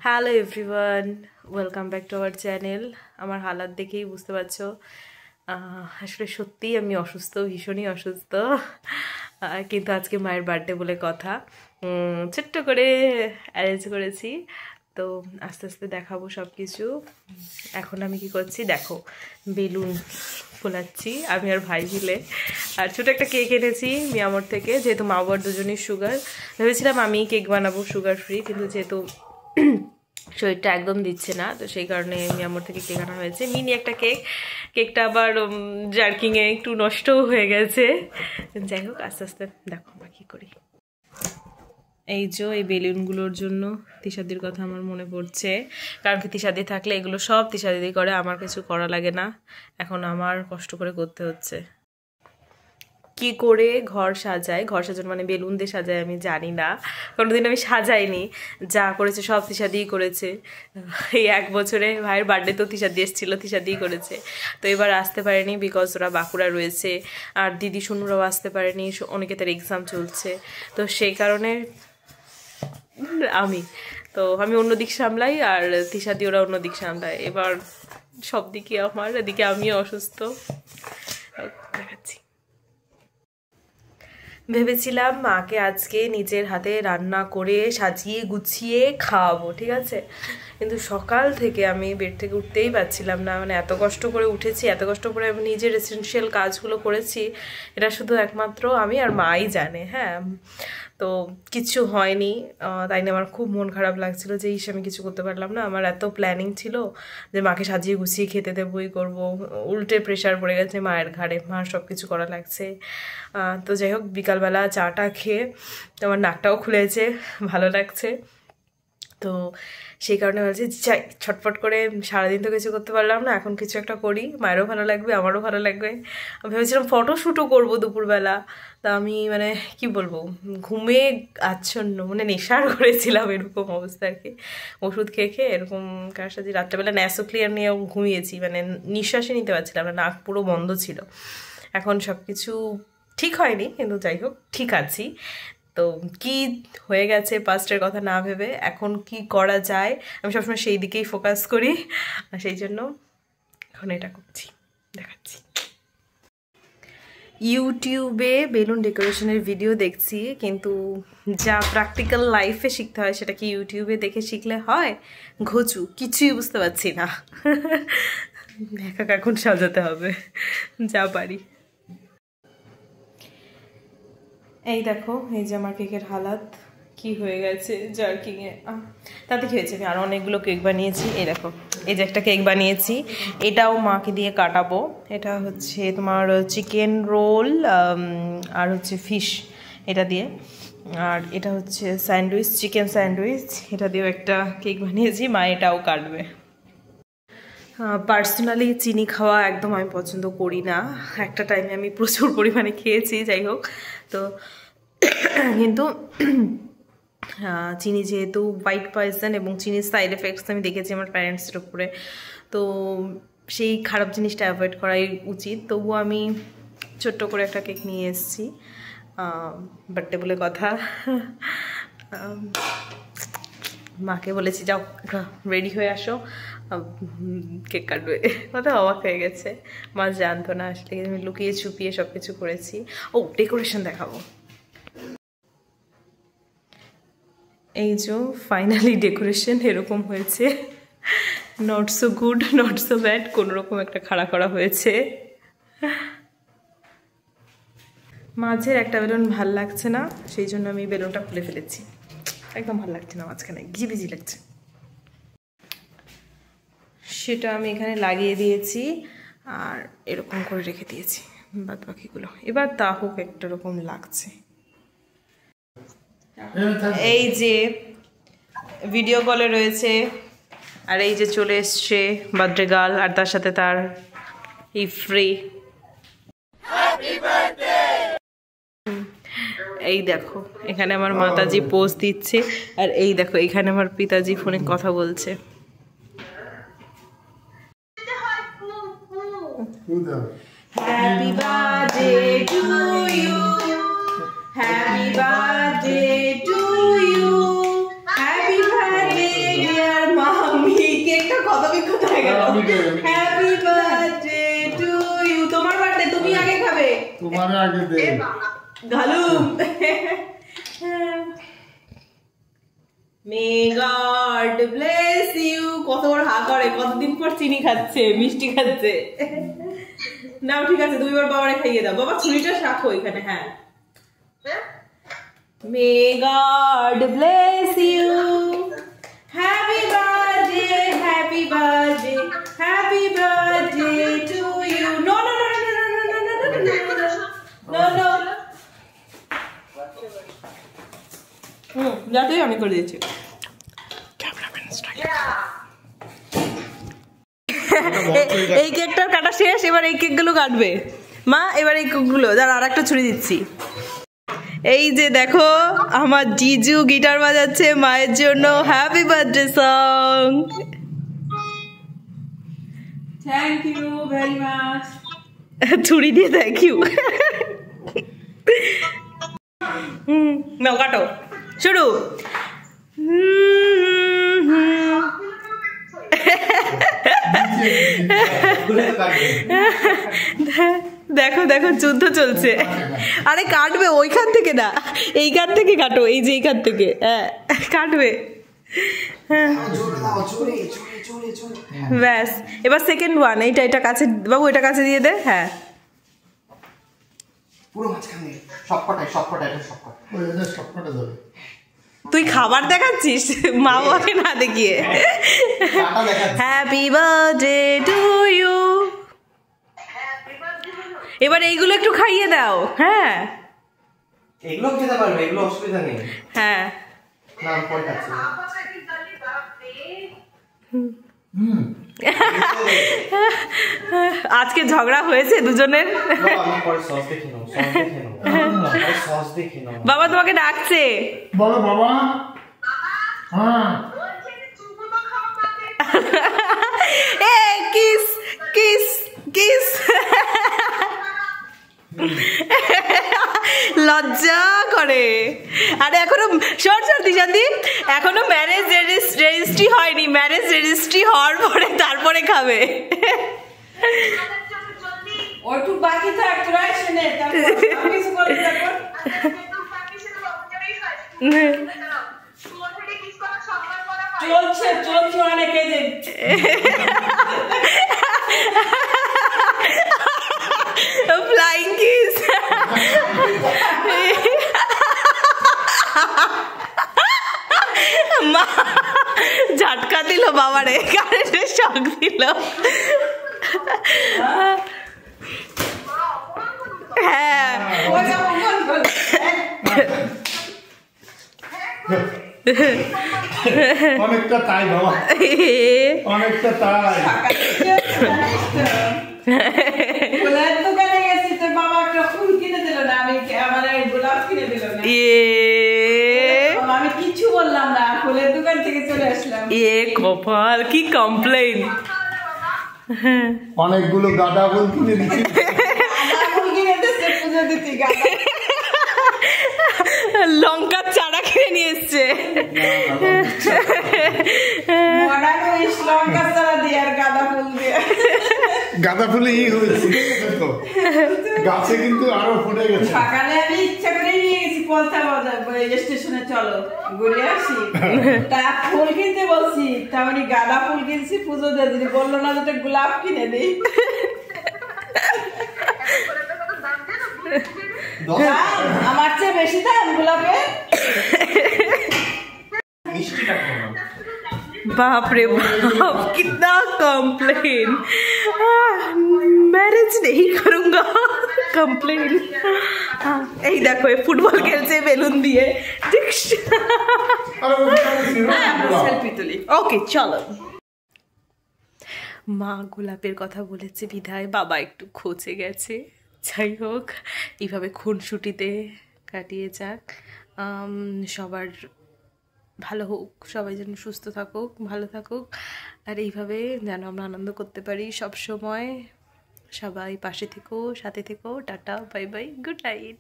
Hello everyone, welcome back to our channel. আমার হালাত দেখেই বুঝতে পারছো, আসলে সত্যিই আমি অসুস্থ, ভীষণই অসুস্থ। কিন্তু আজকে মায়ের বার্থডে বলে কথা, ছোট্ট করে অ্যারেঞ্জ করেছি। তো আস্তে আস্তে দেখাবো সব কিছু। এখন আমি কি করছি দেখো, বেলুন ফোলাচ্ছি আমি আর ভাই মিলে। আর ছোটো একটা কেক এনেছি মিয়ামোর থেকে, যেহেতু মা বাবার দুজনেই সুগার। ভেবেছিলাম আমি কেক বানাবো সুগার ফ্রি, কিন্তু যেহেতু শরীরটা একদম দিচ্ছে না, তো সেই কারণে মিয়ামোর থেকে কেক আনা হয়েছে, মিনি একটা কেক। কেকটা আবার জার্কিংয়ে একটু নষ্টও হয়ে গেছে। যাই হোক, আস্তে আস্তে দেখো আমরা কী করি। এই যে এই বেলুনগুলোর জন্য তিশাদির কথা আমার মনে পড়ছে, কারণ কি তিশাদি থাকলে এগুলো সব তিশাদিদি করে, আমার কিছু করা লাগে না। এখন আমার কষ্ট করে করতে হচ্ছে। কি করে ঘর সাজায়, ঘর সাজানো মানে বেলুন দিয়ে সাজায় আমি জানি না, কোনোদিন আমি সাজাইনি। যা করেছে সব তিশাদিই করেছে। এই 1 বছরে ভাইয়ের বার্থডে তো তিশাদি এসেছিলো, তিশাদিই করেছে। তো এবার আসতে পারেনি বিকজ ওরা বাঁকুড়া রয়েছে, আর দিদি শুনুরাও আসতে পারেনি, অনেকে তার এক্সাম চলছে। তো সেই কারণে আমি অন্য দিক সামলাই, আর তিশাদি ওরা অন্য দিক সামলায়। এবার সব দিকে আমার, এদিকে আমিও অসুস্থ। দেখাচ্ছি। ভেবেছিলাম মাকে আজকে নিজের হাতে রান্না করে সাজিয়ে গুছিয়ে খাওয়াবো, ঠিক আছে। কিন্তু সকাল থেকে আমি বেড থেকে উঠতেই পারছিলাম না, মানে এত কষ্ট করে উঠেছি, এত কষ্ট করে আমি নিজের এসেনশিয়াল কাজগুলো করেছি, এটা শুধু একমাত্র আমি আর মাই জানে। হ্যাঁ, তো কিচ্ছু হয়নি, তাই না আমার খুব মন খারাপ লাগছিল যে আমি কিছু করতে পারলাম না। আমার এত প্ল্যানিং ছিল যে মাকে সাজিয়ে গুছিয়ে খেতে দেবোই করবো, উল্টে প্রেশার পড়ে গেছে মায়ের ঘাড়ে, মার সব কিছু করা লাগছে। তো যাই হোক, বিকালবেলা চাটা খেয়ে আমার নাকটাও খুলেছে, ভালো লাগছে। তো সেই কারণে বলছি চাই ছটফট করে, সারাদিন তো কিছু করতে পারলাম না, এখন কিছু একটা করি, মায়েরও ভালো লাগবে আমারও ভালো লাগবে। ভেবেছিলাম ফটোশ্যুটও করবো দুপুরবেলা। তা আমি মানে কি বলবো, ঘুমে আচ্ছন্ন, মানে নেশার করেছিলাম, এরকম অবস্থা আর কি। ওষুধ খেয়ে খেয়ে এরকম কার সাথে রাত্রেবেলা ন্যাসো ক্লিয়ার নিয়েও ঘুমিয়েছি, মানে নিঃশ্বাসই নিতে পারছিলাম না, নাক পুরো বন্ধ ছিল। এখন সব কিছু ঠিক হয়নি, কিন্তু যাই হোক ঠিক আছি। তো কি হয়ে গেছে পাস্টের কথা না ভেবে এখন কি করা যায়, আমি সবসময় সেই দিকেই ফোকাস করি, আর সেই জন্য এখন এটা করছি, দেখাচ্ছি। ইউটিউবে বেলুন ডেকোরেশনের ভিডিও দেখছি, কিন্তু যা প্র্যাকটিক্যাল লাইফে শিখতে হয় সেটা কি ইউটিউবে দেখে শিখলে হয়? ঘুচু, কিছুই বুঝতে পারছি না। একা এখন সাজাতে হবে যা পারি। এই দেখো, এই যে আমার কেকের হালাত কি হয়ে গেছে জার্কিংয়ে। তাতে কি হয়েছে, আমি আরও অনেকগুলো কেক বানিয়েছি। এই দেখো, এই যে একটা কেক বানিয়েছি, এটাও মাকে দিয়ে কাটাবো। এটা হচ্ছে তোমার চিকেন রোল আর হচ্ছে ফিশ, এটা দিয়ে। আর এটা হচ্ছে স্যান্ডউইচ, চিকেন স্যান্ডউইচ, এটা দিয়েও একটা কেক বানিয়েছি, মা এটাও কাটবে। পার্সোনালি চিনি খাওয়া একদম আমি পছন্দ করি না, একটা টাইমে আমি প্রচুর পরিমাণে খেয়েছি, যাই হোক। তো কিন্তু চিনি যেহেতু হোয়াইট পয়জন, এবং চিনির সাইড এফেক্টস আমি দেখেছি আমার প্যারেন্টসের উপরে, তো সেই খারাপ জিনিসটা অ্যাভয়েড করাই উচিত। তবুও আমি ছোট্ট করে একটা কেক নিয়ে এসেছি, বার্থডে বলে কথা। মাকে বলেছি যাও রেডি হয়ে আসো, কেক কাটবে। কথা অবাক হয়ে গেছে, মা জানতো না আসলে আমি লুকিয়ে ছুপিয়ে সব কিছু করেছি। ও, ডেকোরেশন দেখাবো। এই যে ফাইনালি ডেকোরেশন এরকম হয়েছে, not so good not so bad, কোনোরকম একটা খাড়া করা হয়েছে। মাঝের একটা বেলুন ভাল লাগছে না, সেই জন্য আমি বেলুনটা খুলে ফেলেছি, একদম ভালো লাগছে না, মাঝখানে ঘিবিজি লাগছে। সেটা আমি এখানে লাগিয়ে দিয়েছি, আর এরকম করে রেখে দিয়েছি বাদ বাকিগুলো। এবার তা হোক, একটা রকম লাগছে। এই যে ভিডিও কলে রয়েছে, আর এই যে চলে এসছে বার্থডে গার্ল, আর তার সাথে তার ইফ্রি। এই দেখো, এখানে আমার মাতাজি পোজ দিচ্ছে, আর এই দেখো এখানে আমার পিতাজি ফোনে কথা বলছে। Happy birthday to you, happy birthday to you, happy birthday happy birthday to you. তোমার বার্থডে, তুমি আগে খাবে। তোমার আগে দে গালুম। May God bless you. কত বড় হা করে, কতদিন পর চিনি খাচ্ছে, মিষ্টি খাচ্ছে। নাও ঠিক আছে, তুমি এবার বাবারে খাইয়ে দাও। বাবা ছুরিটা রাখো এখানে। হ্যাঁ, may God bless you. Happy birthday, happy birthday, happy birthday to you. No no no no no no no no no no. যাতেই আমি করে দিয়েছি। এই কেকটার কাটা শেষ, এবার এই কেকগুলো কাটবে মা। এবার এই কেকগুলো যার আর একটা ছুরি দিচ্ছি। এই যে দেখো আমার জিজু গিটার বাজাচ্ছে মায়ের জন্য happy birthday song. Thank you very much. ছুরি দিয়ে থ্যাংক ইউ। নাও কাটো, শুরু। দেখো দেখো যুদ্ধ চলছে। আরে কাটবে ওইখান থেকে না, এইখান থেকে কাটো। এই যে এইখান থেকে, হ্যাঁ কাটবে। ব্যাস, এবার সেকেন্ড ওয়ান। এইটা এটা কাছে বাবু, এটা কাছে দিয়ে দে। হ্যাঁ তুই খাবার দেখাচ্ছিস মা বাবাকে না দেখিয়ে। Happy birthday to you. এবার এইগুলো একটু খাইয়ে দাও। হ্যাঁ এগুলো খেতে পারবে, এগুলো অসুবিধা নেই। হ্যাঁ না পরে খাচ্ছি। আজকে ঝগড়া হয়েছে দুজনের। বাবা তোমাকে ডাকছে। বলো বাবা। হ্যাঁ এ কিস কিস কিস। লজ্জা করে। আরে এখনো শোন শোন দিশান্তি, এখনো ম্যারেজ রেজিস্ট্রি হয়নি। ম্যারেজ রেজিস্ট্রি হওয়ার পরে তারপরে খাবে। ওটু বাকি থাক, তোরা এসে নে, তারপর আমি কিছু বলবো। তারপর চলছে চলছে অনেকে যে ফ্লাইং কিস। মা ঝাটকা দিল বাবারে, কারেন্টের শক দিল। হ্যাঁ অনেকটা তাই বাবা, অনেকটা তাই। দোকানে গেছি তো বাবা একটা ফুল কিনে দিল না, আমি আমার গোলাপ কিনে দিল না। আমি কিছু বললাম না, ফুলের দোকান থেকে চলে আসলাম। কপাল কি কমপ্লেইন। অনেকগুলো গাঁদা ফুল কিনে দিচ্ছি। পুজো দিচ্ছি, লঙ্কার চারা কিনে নিয়ে এসছে। লঙ্কার চারা দিয়ে আর গাঁদা ফুল দিয়ে। গাঁদা ফুলে হয়েছে তো গাছে, কিন্তু আরো ফুটে গেছে। সকালে আমি ইচ্ছা করে নিয়ে গেছি পলতা বাজার স্টেশনে, চলো ঘুরে আসি। তা ফুল কিনতে বলছি, তেমনি গাঁদা ফুল কিনছি পুজো দিয়ে দিদি। বললো না যেটা গোলাপ কিনে দিই। আমার চেয়ে বেশি দাম গোলাপের। बाप रे बाप कितना कंप्लेन। मैरिज नहीं करूंगा कंप्लेन। এই দেখো ফুটবল খেলছে বেলুন দিয়ে। সেলফি তুলি। ওকে চলো। মা গোলাপের কথা বলেছে বিধায় বাবা একটু খোঁচে গেছে। যাই হোক, এইভাবে খুনসুটিতে কাটিয়ে যাক। সবার ভালো হোক, সবাই যেন সুস্থ থাকুক, ভালো থাকুক, আর এইভাবে যেন আমরা আনন্দ করতে পারি সব সময়। সবাই পাশে থেকো, সাথে থেকো। Tata, bye bye, good night.